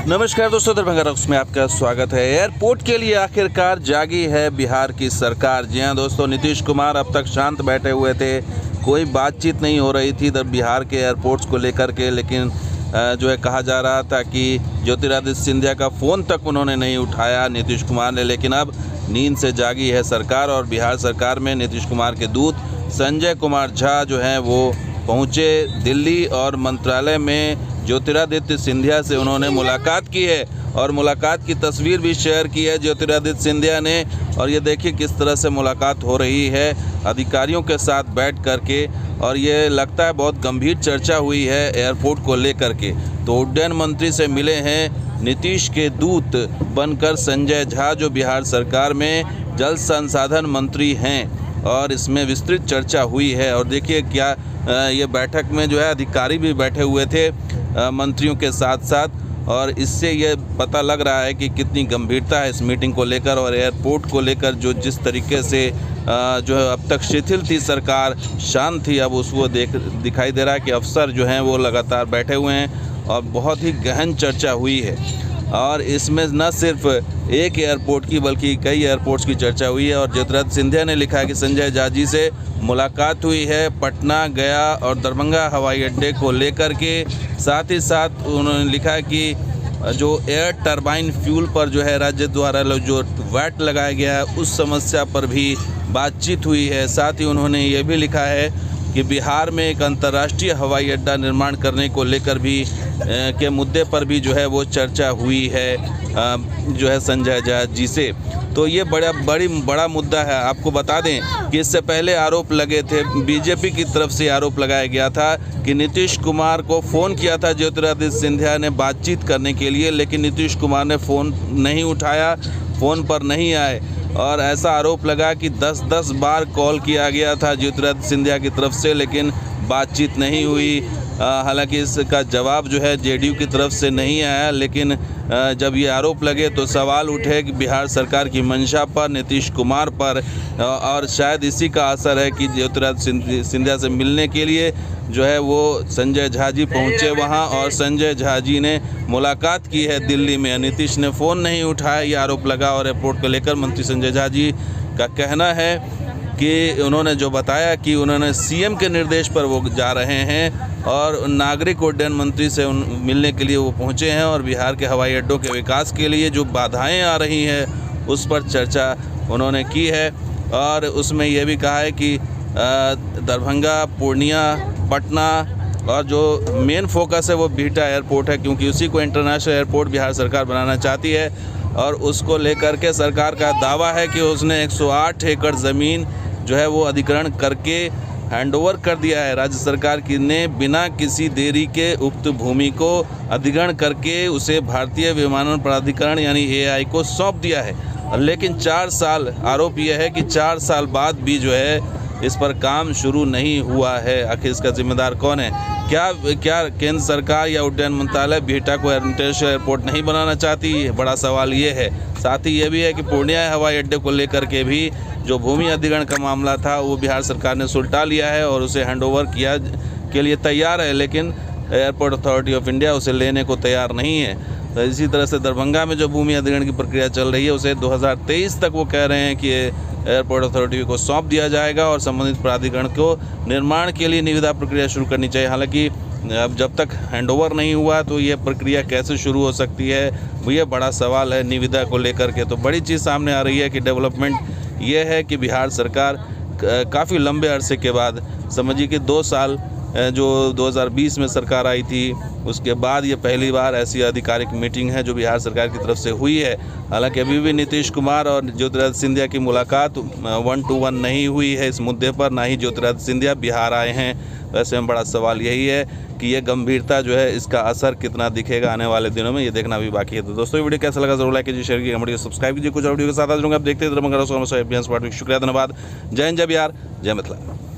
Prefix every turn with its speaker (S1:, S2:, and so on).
S1: नमस्कार दोस्तों, दरभंगा रॉक्स में आपका स्वागत है। एयरपोर्ट के लिए आखिरकार जागी है बिहार की सरकार। जी हां दोस्तों, नीतीश कुमार अब तक शांत बैठे हुए थे, कोई बातचीत नहीं हो रही थी बिहार के एयरपोर्ट्स को लेकर के। लेकिन जो है कहा जा रहा था कि ज्योतिरादित्य सिंधिया का फ़ोन तक उन्होंने नहीं उठाया नीतीश कुमार ने। लेकिन अब नींद से जागी है सरकार और बिहार सरकार में नीतीश कुमार के दूत संजय कुमार झा जो हैं वो पहुँचे दिल्ली और मंत्रालय में ज्योतिरादित्य सिंधिया से उन्होंने मुलाकात की है और मुलाकात की तस्वीर भी शेयर की है ज्योतिरादित्य सिंधिया ने। और ये देखिए किस तरह से मुलाकात हो रही है अधिकारियों के साथ बैठ करके, और ये लगता है बहुत गंभीर चर्चा हुई है एयरपोर्ट को लेकर के। तो उड्डयन मंत्री से मिले हैं नीतीश के दूत बनकर संजय झा, जो बिहार सरकार में जल संसाधन मंत्री हैं, और इसमें विस्तृत चर्चा हुई है। और देखिए क्या ये बैठक में जो है अधिकारी भी बैठे हुए थे मंत्रियों के साथ साथ, और इससे ये पता लग रहा है कि कितनी गंभीरता है इस मीटिंग को लेकर और एयरपोर्ट को लेकर। जो जिस तरीके से जो है अब तक शिथिल थी सरकार, शांत थी, अब उसको दिखाई दे रहा है कि अफसर जो हैं वो लगातार बैठे हुए हैं और बहुत ही गहन चर्चा हुई है। और इसमें न सिर्फ एक एयरपोर्ट की बल्कि कई एयरपोर्ट्स की चर्चा हुई है। और ज्योतिरादित्य सिंधिया ने लिखा है कि संजय झा जी से मुलाकात हुई है पटना, गया और दरभंगा हवाई अड्डे को लेकर के। साथ ही साथ उन्होंने लिखा है कि जो एयर टरबाइन फ्यूल पर जो है राज्य द्वारा जो वैट लगाया गया है उस समस्या पर भी बातचीत हुई है। साथ ही उन्होंने ये भी लिखा है कि बिहार में एक अंतर्राष्ट्रीय हवाई अड्डा निर्माण करने को लेकर भी के मुद्दे पर भी जो है वो चर्चा हुई है जो है संजय झा जी से। तो ये बड़ा मुद्दा है। आपको बता दें कि इससे पहले आरोप लगे थे, बीजेपी की तरफ से आरोप लगाया गया था कि नीतीश कुमार को फ़ोन किया था ज्योतिरादित्य सिंधिया ने बातचीत करने के लिए, लेकिन नीतीश कुमार ने फ़ोन नहीं उठाया, फ़ोन पर नहीं आए। और ऐसा आरोप लगा कि 10 बार कॉल किया गया था ज्योतिरादित्य सिंधिया की तरफ से, लेकिन बातचीत नहीं हुई। हालांकि इसका जवाब जो है जेडीयू की तरफ से नहीं आया। लेकिन जब ये आरोप लगे तो सवाल उठे कि बिहार सरकार की मंशा पर, नीतीश कुमार पर, और शायद इसी का असर है कि ज्योतिरादित्य सिंधिया से मिलने के लिए जो है वो संजय झा जी पहुँचे वहाँ और संजय झा जी ने मुलाकात की है दिल्ली में। नीतीश ने फ़ोन नहीं उठाया, ये आरोप लगा। और एयरपोर्ट को लेकर मंत्री संजय झा जी का कहना है कि उन्होंने जो बताया कि उन्होंने सीएम के निर्देश पर वो जा रहे हैं और नागरिक उड्डयन मंत्री से मिलने के लिए वो पहुंचे हैं और बिहार के हवाई अड्डों के विकास के लिए जो बाधाएं आ रही हैं उस पर चर्चा उन्होंने की है। और उसमें यह भी कहा है कि दरभंगा, पूर्णिया, पटना और जो मेन फोकस है वो बिहटा एयरपोर्ट है, क्योंकि उसी को इंटरनेशनल एयरपोर्ट बिहार सरकार बनाना चाहती है। और उसको लेकर के सरकार का दावा है कि उसने 108 एकड़ ज़मीन जो है वो अधिग्रहण करके हैंडओवर कर दिया है। राज्य सरकार की ने बिना किसी देरी के उक्त भूमि को अधिग्रहण करके उसे भारतीय विमानन प्राधिकरण यानी एआई को सौंप दिया है। लेकिन 4 साल, आरोप यह है कि 4 साल बाद भी जो है इस पर काम शुरू नहीं हुआ है। आखिर इसका जिम्मेदार कौन है? क्या केंद्र सरकार या उड्डयन मंत्रालय बिहटा को इंटरनेशनल एयरपोर्ट नहीं बनाना चाहती? बड़ा सवाल ये है। साथ ही ये भी है कि पूर्णिया हवाई अड्डे को लेकर के भी जो भूमि अधिग्रहण का मामला था वो बिहार सरकार ने सुलटा लिया है और उसे हैंडओवर किया के लिए तैयार है, लेकिन एयरपोर्ट अथॉरिटी ऑफ इंडिया उसे लेने को तैयार नहीं है। तो इसी तरह से दरभंगा में जो भूमि अधिग्रहण की प्रक्रिया चल रही है उसे 2023 तक वो कह रहे हैं कि एयरपोर्ट अथॉरिटी को सौंप दिया जाएगा और संबंधित प्राधिकरण को निर्माण के लिए निविदा प्रक्रिया शुरू करनी चाहिए। हालांकि अब जब तक हैंडओवर नहीं हुआ तो ये प्रक्रिया कैसे शुरू हो सकती है, वो ये बड़ा सवाल है निविदा को लेकर के। तो बड़ी चीज़ सामने आ रही है कि डेवलपमेंट ये है कि बिहार सरकार काफ़ी लंबे अरसे के बाद, समझिए कि 2 साल जो 2020 में सरकार आई थी उसके बाद ये पहली बार ऐसी आधिकारिक मीटिंग है जो बिहार सरकार की तरफ से हुई है। हालांकि अभी भी नीतीश कुमार और ज्योतिरादित्य सिंधिया की मुलाकात 1 to 1 नहीं हुई है इस मुद्दे पर, ना ही ज्योतिरादित्य सिंधिया बिहार आए हैं। वैसे में बड़ा सवाल यही है कि ये गंभीरता जो है इसका असर कितना दिखेगा आने वाले दिनों में, ये देखना भी बाकी है। तो दोस्तों वीडियो कैसा लगा जरूर लाइक कीजिए, शेयर कीजिए, वीडियो सब्सक्राइब कीजिए। कुछ और वीडियो के साथ आप देखते हैं दरभंगा रॉक्स। शुक्रिया, धन्यवाद। जय हिंद, जय बिहार, जय मिथिला।